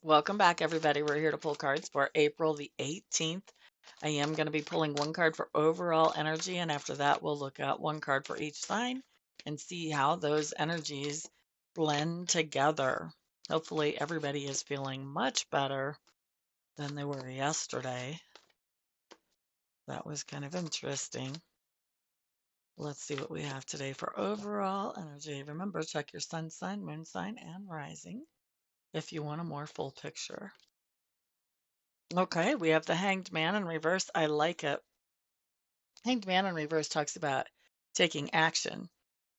Welcome back, everybody. We're here to pull cards for April the 18th. I am going to be pulling one card for overall energy, and after that, we'll look at one card for each sign and see how those energies blend together. Hopefully, everybody is feeling much better than they were yesterday. That was kind of interesting. Let's see what we have today for overall energy. Remember, check your sun sign, moon sign, and rising if you want a more full picture. Okay, we have the Hanged Man in reverse. I like it. Hanged Man in reverse talks about taking action,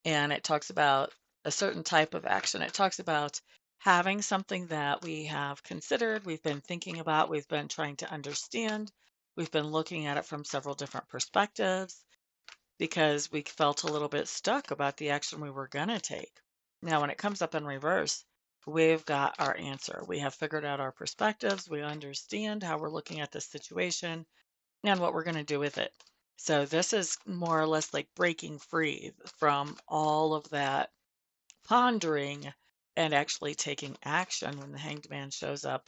and it talks about a certain type of action. It talks about having something that we have considered, we've been thinking about, we've been trying to understand, we've been looking at it from several different perspectives because we felt a little bit stuck about the action we were going to take. Now, when it comes up in reverse, we've got our answer. We have figured out our perspectives. We understand how we're looking at this situation and what we're going to do with it. So this is more or less like breaking free from all of that pondering and actually taking action when the Hanged Man shows up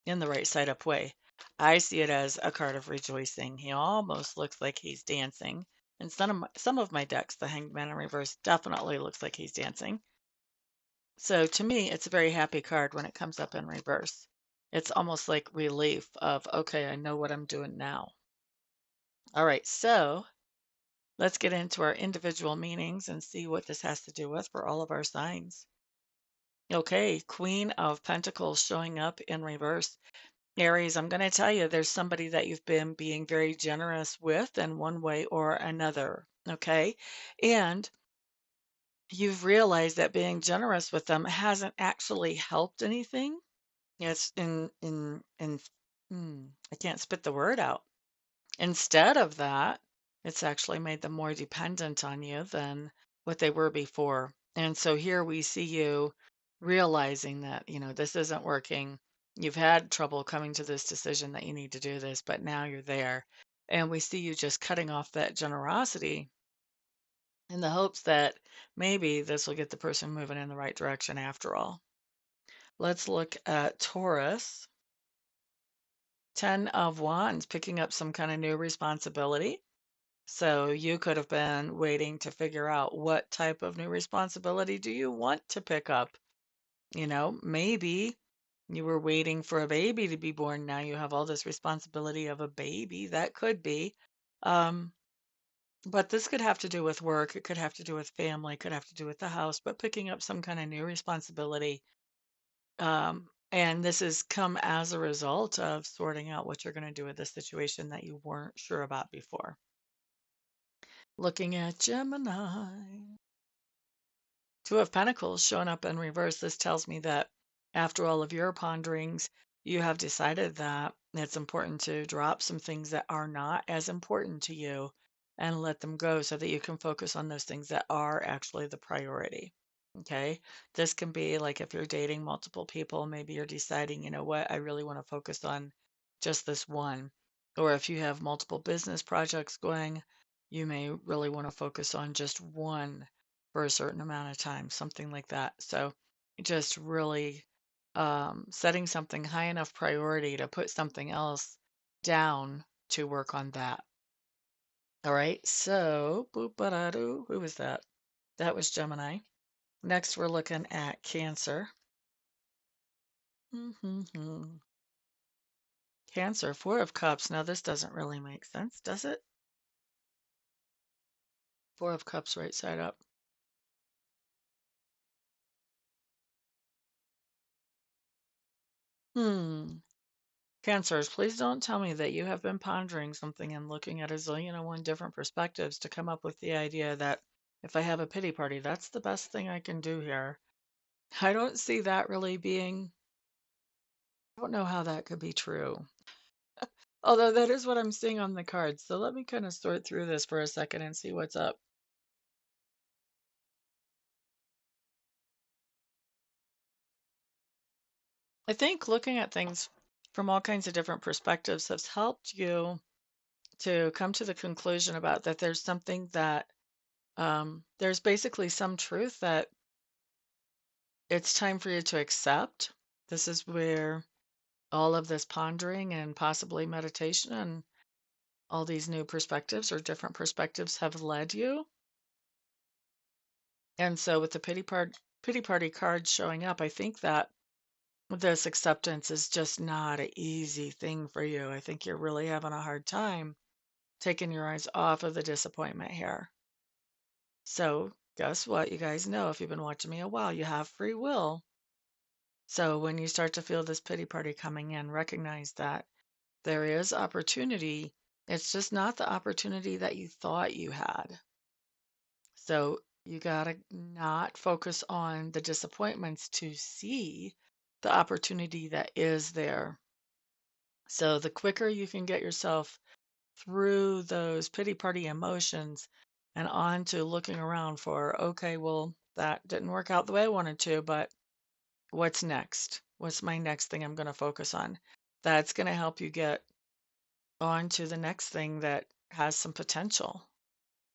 in the right side up way. I see it as a card of rejoicing. He almost looks like he's dancing. And some of my decks, the Hanged Man in reverse definitely looks like he's dancing. So to me, it's a very happy card when it comes up in reverse. It's almost like relief of, okay, I know what I'm doing now. All right, so let's get into our individual meanings and see what this has to do with for all of our signs. Okay, Queen of Pentacles showing up in reverse. Aries, I'm going to tell you there's somebody that you've been being very generous with in one way or another. Okay, and you've realized that being generous with them hasn't actually helped anything. It's I can't spit the word out. Instead of that, it's actually made them more dependent on you than what they were before. And so here we see you realizing that, this isn't working. You've had trouble coming to this decision that you need to do this, but now you're there. And we see you just cutting off that generosity in the hopes that maybe this will get the person moving in the right direction after all. Let's look at Taurus. 10 of Wands, picking up some kind of new responsibility. So you could have been waiting to figure out what type of new responsibility do you want to pick up? Maybe you were waiting for a baby to be born. Now you have all this responsibility of a baby. That could be. Um, but this could have to do with work. It could have to do with family. It could have to do with the house, but picking up some kind of new responsibility. And this has come as a result of sorting out what you're going to do with this situation that you weren't sure about before. Looking at Gemini. Two of Pentacles showing up in reverse. This tells me that after all of your ponderings, you have decided that it's important to drop some things that are not as important to you and let them go so that you can focus on those things that are actually the priority. Okay. This can be like if you're dating multiple people, maybe you're deciding, you know what, I really want to focus on just this one. Or if you have multiple business projects going, you may really want to focus on just one for a certain amount of time, something like that. So just really setting something high enough priority to put something else down to work on that. All right. So, boop-ba-da-doo. Who was that? That was Gemini. Next, we're looking at Cancer. Cancer, Four of Cups. Now, this doesn't really make sense, does it? Four of Cups, right side up. Cancers, please don't tell me that you have been pondering something and looking at a zillion and one different perspectives to come up with the idea that if I have a pity party, that's the best thing I can do here. I don't see that really being, I don't know how that could be true. Although that is what I'm seeing on the cards. So let me kind of sort through this for a second and see what's up. I think looking at things from all kinds of different perspectives has helped you to come to the conclusion about that there's something that there's basically some truth that it's time for you to accept. This is where all of this pondering and possibly meditation and all these new perspectives or different perspectives have led you. And so with the pity party card showing up, I think that this acceptance is just not an easy thing for you. I think you're really having a hard time taking your eyes off of the disappointment here. So, guess what? You guys know if you've been watching me a while, you have free will. So, when you start to feel this pity party coming in, recognize that there is opportunity. It's just not the opportunity that you thought you had. So, you got to not focus on the disappointments to see the opportunity that is there. So, the quicker you can get yourself through those pity party emotions and on to looking around for, okay, well, that didn't work out the way I wanted to, but what's next? What's my next thing I'm going to focus on? That's going to help you get on to the next thing that has some potential,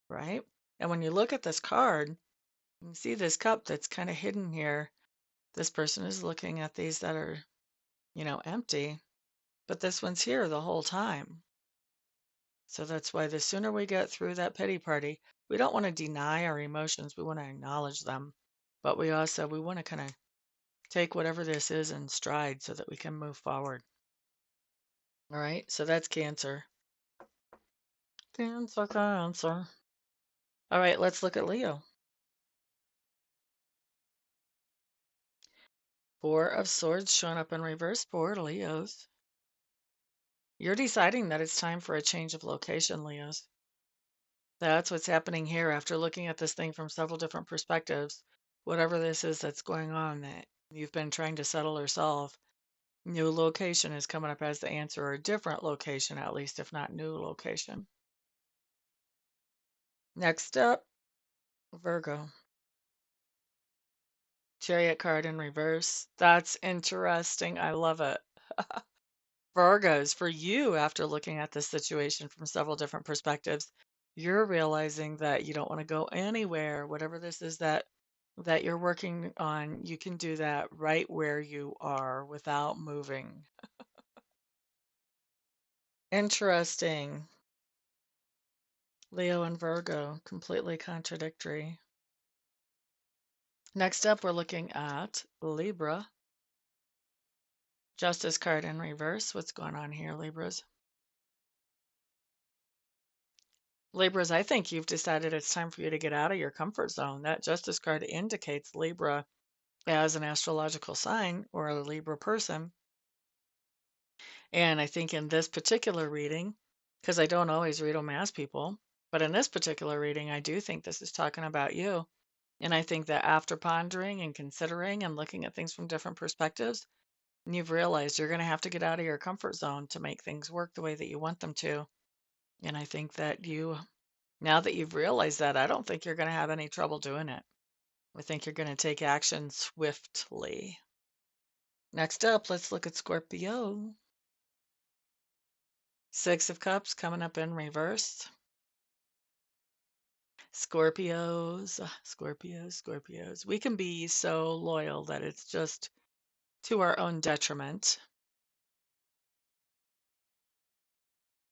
right? And when you look at this card, you see this cup that's kind of hidden here. This person is looking at these that are, empty, but this one's here the whole time. So that's why the sooner we get through that pity party, we don't want to deny our emotions. We want to acknowledge them. But we want to kind of take whatever this is in stride so that we can move forward. All right. So that's Cancer. Cancer, Cancer. All right. Let's look at Leo. Four of Swords showing up in reverse for Leos. You're deciding that it's time for a change of location, Leos. That's what's happening here after looking at this thing from several different perspectives. Whatever this is that's going on that you've been trying to settle or solve, new location is coming up as the answer, or a different location, at least, if not new location. Next up, Virgo. Chariot card in reverse. That's interesting. I love it. Virgos, for you, after looking at this situation from several different perspectives, you're realizing that you don't want to go anywhere. Whatever this is that you're working on, you can do that right where you are without moving. Interesting. Leo and Virgo, completely contradictory. Next up, we're looking at Libra. Justice card in reverse. What's going on here, Libras? Libras, I think you've decided it's time for you to get out of your comfort zone. That Justice card indicates Libra as an astrological sign or a Libra person. And I think in this particular reading, because I don't always read them as people, but in this particular reading, I do think this is talking about you. And I think that after pondering and considering and looking at things from different perspectives, you've realized you're going to have to get out of your comfort zone to make things work the way that you want them to. And I think that now that you've realized that, I don't think you're going to have any trouble doing it. I think you're going to take action swiftly. Next up, let's look at Scorpio. Six of Cups coming up in reverse. Scorpios. We can be so loyal that it's just to our own detriment.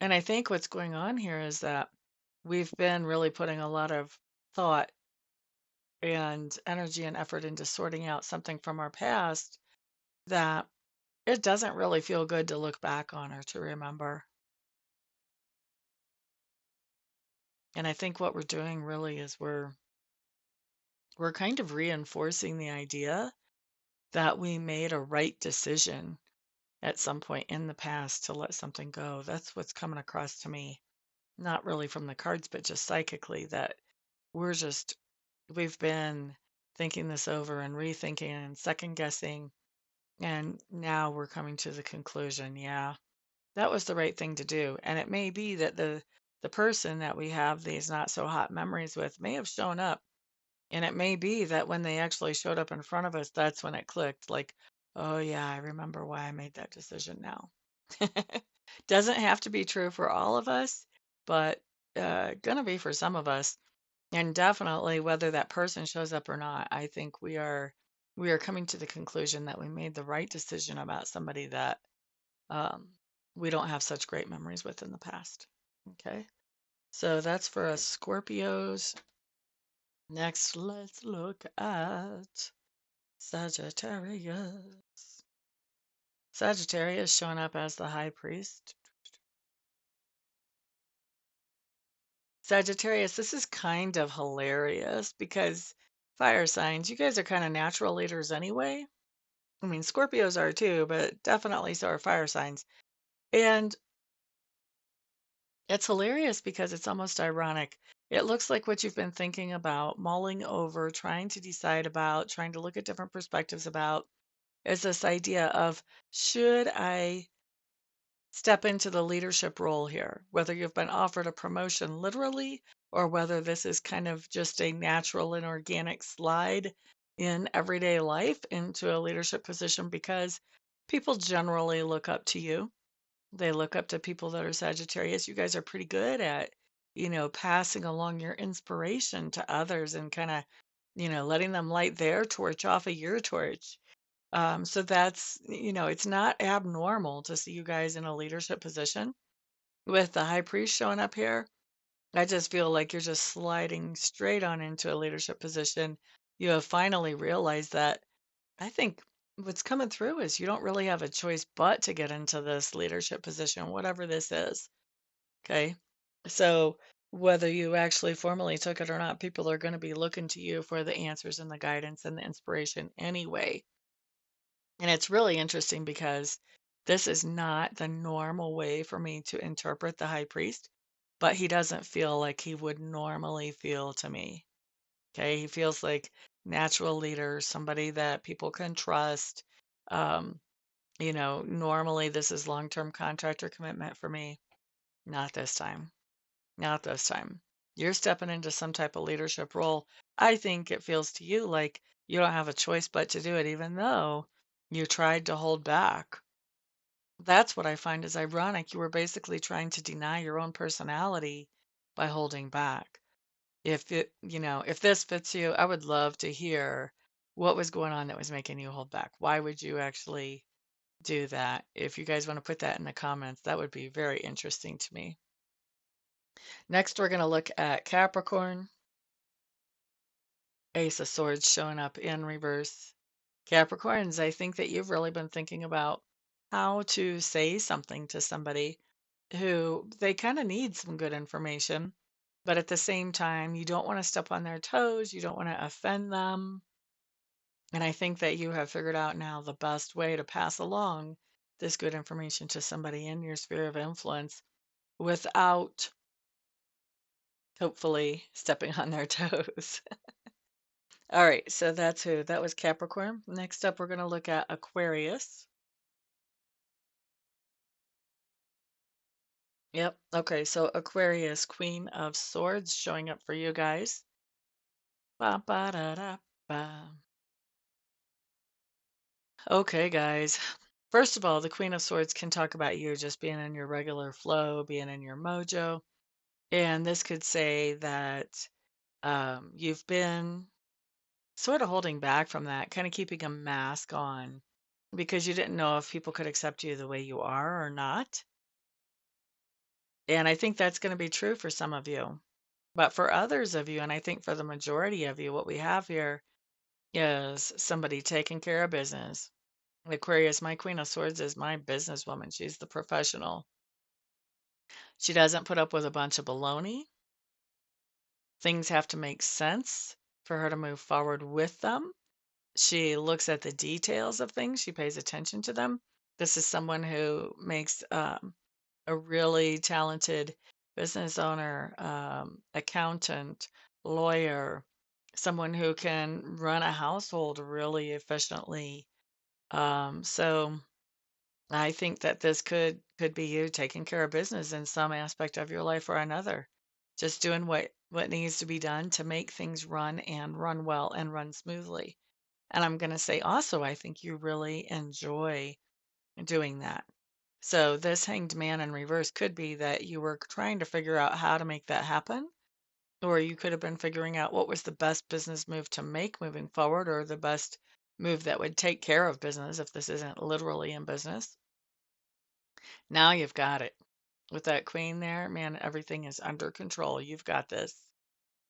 And I think what's going on here is that we've been really putting a lot of thought and energy and effort into sorting out something from our past that it doesn't really feel good to look back on or to remember. And I think what we're doing really is we're kind of reinforcing the idea that we made a right decision at some point in the past to let something go. That's what's coming across to me. Not really from the cards, but just psychically that we've been thinking this over and rethinking and second guessing. And now we're coming to the conclusion, yeah, that was the right thing to do. And it may be that the person that we have these not so hot memories with may have shown up. And it may be that when they actually showed up in front of us, that's when it clicked. Like, oh yeah, I remember why I made that decision now. Doesn't have to be true for all of us, but gonna be for some of us. And definitely whether that person shows up or not, I think we are coming to the conclusion that we made the right decision about somebody that um, we don't have such great memories with in the past. Okay. So that's for us Scorpios. Next, let's look at Sagittarius. Sagittarius showing up as the high priest. Sagittarius, this is kind of hilarious because fire signs, you guys are kind of natural leaders anyway. I mean, Scorpios are too, but definitely so are fire signs. And it's hilarious because it's almost ironic. It looks like what you've been thinking about, mulling over, trying to decide about, trying to look at different perspectives about, is this idea of should I step into the leadership role here, whether you've been offered a promotion literally or whether this is kind of just a natural and organic slide in everyday life into a leadership position because people generally look up to you. They look up to people that are Sagittarius. You guys are pretty good at, passing along your inspiration to others and kind of, letting them light their torch off of your torch. So that's, it's not abnormal to see you guys in a leadership position. With the high priest showing up here, I just feel like you're just sliding straight on into a leadership position. You have finally realized that I think what's coming through is you don't really have a choice but to get into this leadership position, whatever this is. Okay. So whether you actually formally took it or not, people are going to be looking to you for the answers and the guidance and the inspiration anyway. And it's really interesting because this is not the normal way for me to interpret the high priest, but he doesn't feel like he would normally feel to me. Okay. He feels like natural leader, somebody that people can trust. Um, normally this is long-term contract or commitment for me. Not this time. Not this time. You're stepping into some type of leadership role. I think it feels to you like you don't have a choice but to do it, even though you tried to hold back. That's what I find is ironic. You were basically trying to deny your own personality by holding back. If this fits you, I would love to hear what was going on that was making you hold back. Why would you actually do that? If you guys want to put that in the comments, that would be very interesting to me. Next, we're going to look at Capricorn. Ace of Swords showing up in reverse. Capricorns, I think that you've really been thinking about how to say something to somebody who they kind of need some good information, but at the same time, you don't want to step on their toes, you don't want to offend them. And I think that you have figured out now the best way to pass along this good information to somebody in your sphere of influence without hopefully stepping on their toes. All right, so that's who. That was Capricorn. Next up, we're going to look at Aquarius. Yep. Okay, so Aquarius, Queen of Swords, showing up for you guys. Ba, ba, da, da, ba. Okay, guys. First of all, the Queen of Swords can talk about you just being in your regular flow, being in your mojo. And this could say that you've been sort of holding back from that, kind of keeping a mask on because you didn't know if people could accept you the way you are or not. And I think that's going to be true for some of you. But for others of you, and I think for the majority of you, what we have here is somebody taking care of business. Aquarius, my Queen of Swords is my businesswoman. She's the professional. She doesn't put up with a bunch of baloney. Things have to make sense for her to move forward with them. She looks at the details of things. She pays attention to them. This is someone who makes a really talented business owner, accountant, lawyer, someone who can run a household really efficiently. So I think that this could be you taking care of business in some aspect of your life or another. Just doing what needs to be done to make things run and run well and run smoothly. And I'm going to say also, I think you really enjoy doing that. So this hanged man in reverse could be that you were trying to figure out how to make that happen, or you could have been figuring out what was the best business move to make moving forward, or the best move that would take care of business if this isn't literally in business. Now you've got it. With that queen there, man, everything is under control. You've got this.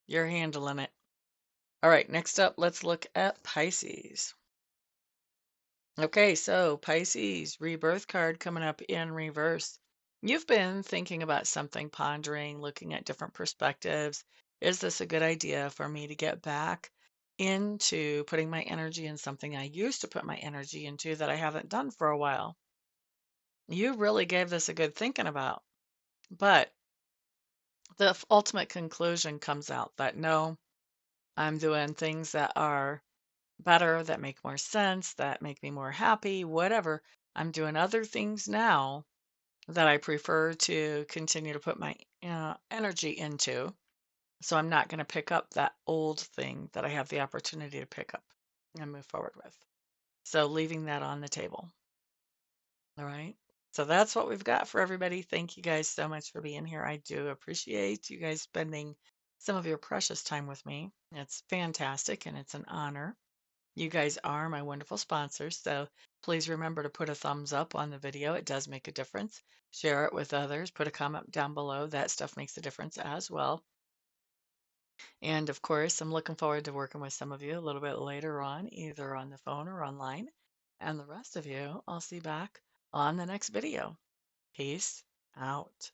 You're handling it. All right, next up, let's look at Pisces. Okay, so Pisces, rebirth card coming up in reverse. You've been thinking about something, pondering, looking at different perspectives. Is this a good idea for me to get back into putting my energy in something I used to put my energy into that I haven't done for a while? You really gave this a good thinking about, but the ultimate conclusion comes out that no, I'm doing things that are better, that make more sense, that make me more happy, whatever. I'm doing other things now that I prefer to continue to put my energy into. So I'm not going to pick up that old thing that I have the opportunity to pick up and move forward with. So leaving that on the table. All right. So that's what we've got for everybody. Thank you guys so much for being here. I do appreciate you guys spending some of your precious time with me. It's fantastic and it's an honor. You guys are my wonderful sponsors, so please remember to put a thumbs up on the video. It does make a difference. Share it with others. Put a comment down below. That stuff makes a difference as well. And of course, I'm looking forward to working with some of you a little bit later on, either on the phone or online. And the rest of you, I'll see back on the next video. Peace out.